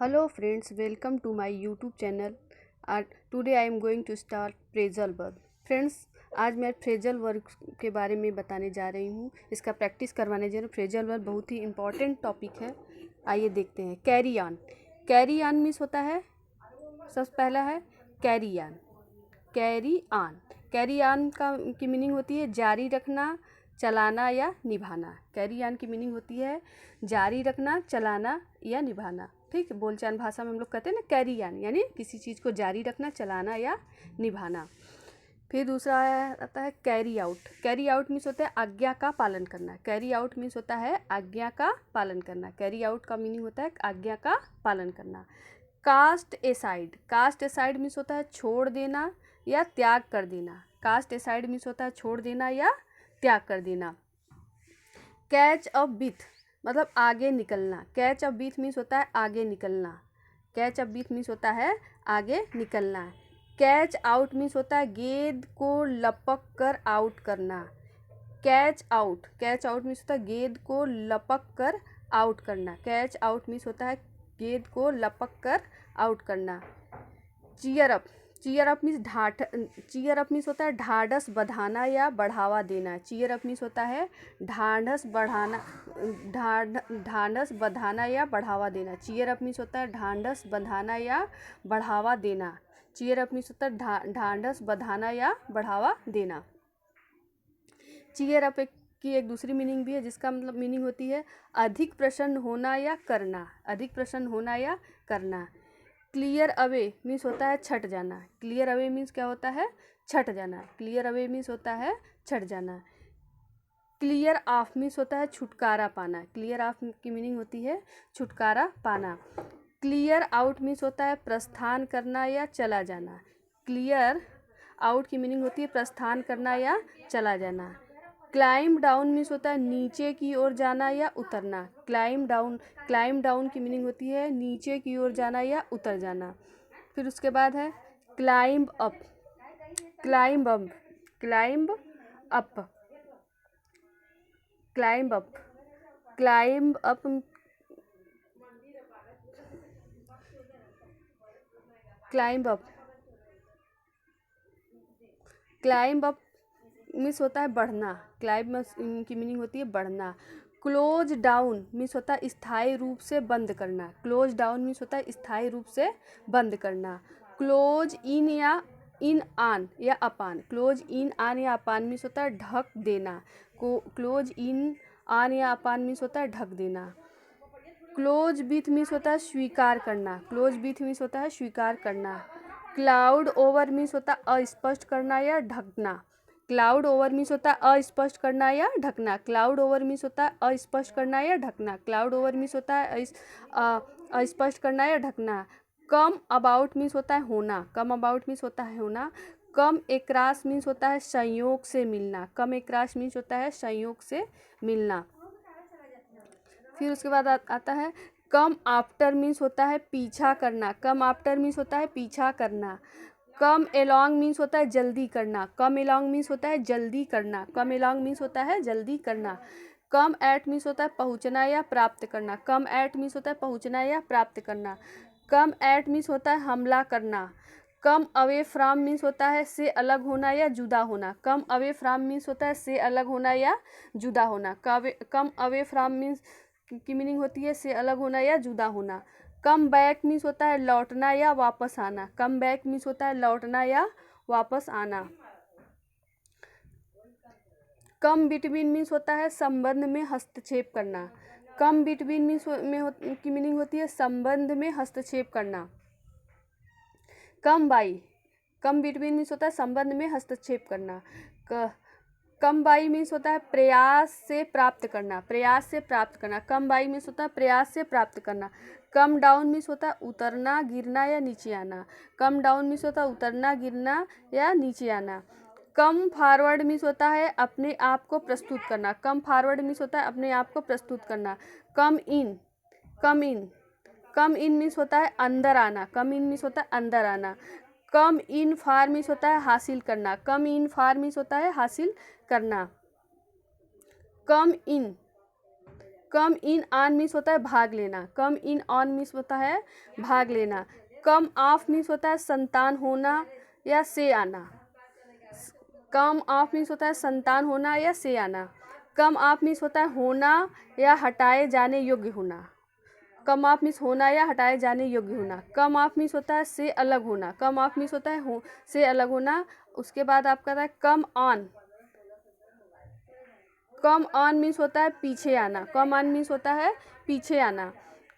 Hello friends, welcome to my YouTube channel. Today I am going to start phrasal verb. Friends, आज मैं phrasal verb के बारे में बताने जा रही हूँ, इसका प्रैक्टिस करवाने जा रही हूँ। फ्रेजल वर्ब बहुत ही इम्पॉर्टेंट टॉपिक है। आइए देखते हैं। Carry on. Carry on means होता है, सबसे पहला है carry on. Carry on, carry on की मीनिंग होती है जारी रखना, चलाना या निभाना। कैरी ऑन की मीनिंग होती है जारी रखना, चलाना या निभाना। ठीक, बोलचाल भाषा में हम लोग कहते हैं ना कैरी ऑन, यानी किसी चीज़ को जारी रखना, चलाना या निभाना। फिर दूसरा आता है carry out. Carry out means होता है आज्ञा का पालन करना। कैरी आउट मीन्स होता है आज्ञा का पालन करना। कैरी आउट का मीनिंग होता है आज्ञा का पालन करना। Cast aside. Cast aside means होता है छोड़ देना या त्याग कर देना। कास्ट एसाइड मीन्स होता है छोड़ देना या त्याग कर देना। कैच अप विथ मतलब आगे निकलना। कैच अप विथ मीन्स होता है आगे निकलना। कैच अप विथ मीन्स होता है आगे निकलना। कैच आउट मीन्स होता है गेंद को लपक कर आउट करना। Catch out, catch out means होता है गेंद को लपक कर आउट करना। कैच आउट मीन्स होता है गेंद को लपक कर आउट करना। Cheer up. Cheer up means cheer up means होता है ढाढ़स बढ़ाना या बढ़ावा देना। चीयर अप मीन्स होता है ढाढ़स बढ़ाना, ढाढ़स बढ़ाना या बढ़ावा देना। चीयर अप मीन्स होता है ढाढ़स बढ़ाना या बढ़ावा देना। चीयर अप मीन्स होता है ढाढ़स बढ़ाना या बढ़ावा देना। चीयर अप की एक दूसरी मीनिंग भी है, जिसका मतलब मीनिंग होती है अधिक प्रसन्न होना या करना। अधिक प्रसन्न होना या करना। क्लियर अवे मीन्स होता है छट जाना। क्लियर अवे मीन्स क्या होता है? छट जाना। क्लियर अवे मीन्स होता है छट जाना। क्लियर ऑफ मीन्स होता है छुटकारा पाना। क्लियर ऑफ की मीनिंग होती है छुटकारा पाना। क्लियर आउट मीन्स होता है प्रस्थान करना या चला जाना। क्लियर आउट की मीनिंग होती है प्रस्थान करना या चला जाना। क्लाइम डाउन मीन्स होता है नीचे की ओर जाना या उतरना। क्लाइम डाउन की मीनिंग होती है नीचे की ओर जाना या उतर जाना। फिर उसके बाद है climb up. Climb up, climb up, climb up, climb up, climb up, climb up means होता है बढ़ना। क्लाइंब की मीनिंग होती है बढ़ना। क्लोज डाउन मीन्स होता है स्थायी रूप से बंद करना। क्लोज डाउन मीन्स होता है स्थायी रूप से बंद करना। क्लोज इन या इन आन या अपान। क्लोज इन आन या अपान मीन्स होता है ढक देना। क्लोज इन आन या अपान मीन्स होता है ढक देना। क्लोज विथ मीन्स होता है स्वीकार करना। क्लोज विथ मीन्स होता है स्वीकार करना। क्लाउड ओवर मीन्स होता है अस्पष्ट करना या ढकना। क्लाउड ओवर मीन्स होता है अस्पष्ट करना या ढकना। क्लाउड ओवर मीन्स होता है अस्पष्ट करना या ढकना। क्लाउड ओवर मीन्स होता है अस्पष्ट करना या ढकना। कम अबाउट मीन्स होता है होना। कम अबाउट मीन्स होता है होना। कम एकरास मीन्स होता है संयोग से मिलना। कम एकरास मीन्स होता है संयोग से मिलना। फिर उसके बाद आता है कम आफ्टर मीन्स होता है पीछा करना। कम आफ्टर मीन्स होता है पीछा करना। कम एलॉन्ग मीन्स होता है जल्दी करना। कम एलॉन्ग मीन्स होता है जल्दी करना। कम एलॉन्ग मीन्स होता है जल्दी करना। कम एट मीन्स होता है पहुंचना या प्राप्त करना। कम एट मीन्स होता है पहुंचना या प्राप्त करना। कम एट मीन्स होता है हमला करना। कम अवे फ्रॉम मीन्स होता है से अलग होना या जुदा होना। कम अवे फ्रॉम मीन्स होता है से अलग होना या जुदा होना। कम अवे फ्रॉम मीन्स की मीनिंग होती है से अलग होना या जुदा होना। कम बैक मीन्स होता है लौटना या वापस आना। कम बैक मीन्स होता है लौटना या वापस आना। कम बिटवीन मीन्स होता है संबंध में हस्तक्षेप करना। कम बिटवीन मीन्स की मीनिंग होती है संबंध में हस्तक्षेप करना। कम बाई, कम बिटवीन मीन्स होता है संबंध में हस्तक्षेप करना। कम बाई मीन्स होता है प्रयास से प्राप्त करना। प्रयास से प्राप्त करना। कम बाई मीन्स होता है प्रयास से प्राप्त करना। कम डाउन मीन्स होता है उतरना, गिरना या नीचे आना। कम डाउन मीन्स होता है उतरना, गिरना या नीचे आना। कम फॉरवर्ड मीन्स होता है अपने आप को प्रस्तुत करना। कम फॉरवर्ड मीन्स होता है अपने आप को प्रस्तुत करना। कम इन, कम इन, कम इन मीन्स होता है अंदर आना। कम इन मीन्स होता है अंदर आना। कम इन फार मीन्स होता है हासिल करना। कम इन फार मीन्स होता है हासिल करना। कम इन, कम इन ऑन मीन्स होता है भाग लेना, कम इन ऑन मीन्स होता है भाग लेना। कम ऑफ मीन्स होता है संतान होना या से आना, कम ऑफ मीन्स होता है संतान होना या से आना। कम ऑफ मीन्स होता है होना या हटाए जाने योग्य होना, कम ऑफ मीन्स होना या हटाए जाने योग्य होना। कम ऑफ मीन्स होता है से अलग होना, कम ऑफ मीन्स होता है से अलग होना। उसके बाद आपका है come on, come on means होता है पीछे आना, कम ऑन मीन्स होता है पीछे आना।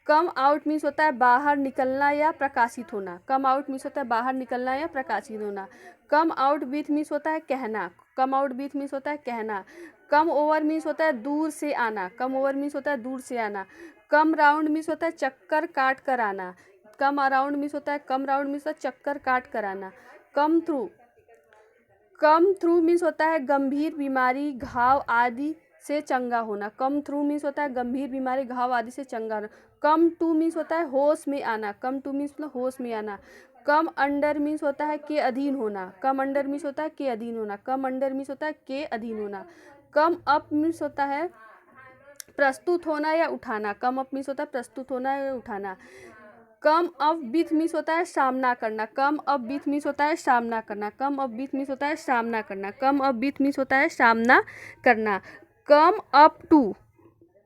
कम आउट मीन्स होता है बाहर निकलना या प्रकाशित होना, कम आउट मीन्स होता है बाहर निकलना या प्रकाशित होना। कम आउट विथ मीन्स होता है कहना, कम आउट विथ मीन्स होता है कहना। कम ओवर मीन्स होता है दूर से आना, कम ओवर मीन्स होता है दूर से आना। कम राउंड मीन्स होता है चक्कर काट कर आना, कम अराउंड मीन्स होता है कम राउंड मीन्स होता है चक्कर काट कर आना। Come through, come through means होता है गंभीर बीमारी घाव आदि से चंगा होना, कम थ्रू मीन्स होता है गंभीर बीमारी घाव आदि से चंगा होना। कम टू मीन्स होता है होश में आना, कम टू मीन्स मतलब होश में आना। कम अंडर मीन्स होता है के अधीन होना, कम अंडर मीन्स होता है के अधीन होना, कम अंडर मीन्स होता है के अधीन होना। कम अप मीन्स होता है प्रस्तुत होना या उठाना, कम अप मीन्स होता है प्रस्तुत होना या उठाना। कम अप विथ मीन्स होता है सामना करना, कम अप विथ मीन्स होता है सामना करना, कम अप विथ मीन्स होता है सामना करना, कम अप विथ मीन्स होता है सामना करना। Come up to,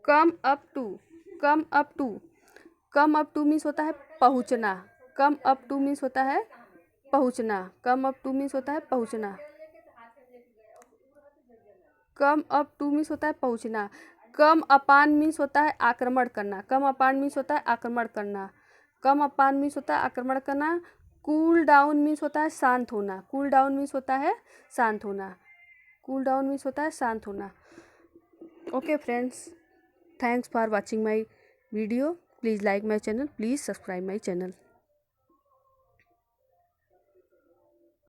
come up to, come up to, come up to means होता है पहुँचना, कम अप टू मीन्स होता है पहुँचना, कम अप टू मीन्स होता है पहुँचना, कम अप टू मीन्स होता है पहुँचना। कम अपान मीन्स होता है आक्रमण करना, कम अपान मीन्स होता है आक्रमण करना, कम अपान मीन्स होता है आक्रमण करना। कूल डाउन मीन्स होता है शांत होना, कूल डाउन मीन्स होता है शांत होना, कूल डाउन मीन्स होता है शांत होना। Okay friends, thanks for watching my video. Please like my channel, please subscribe my channel.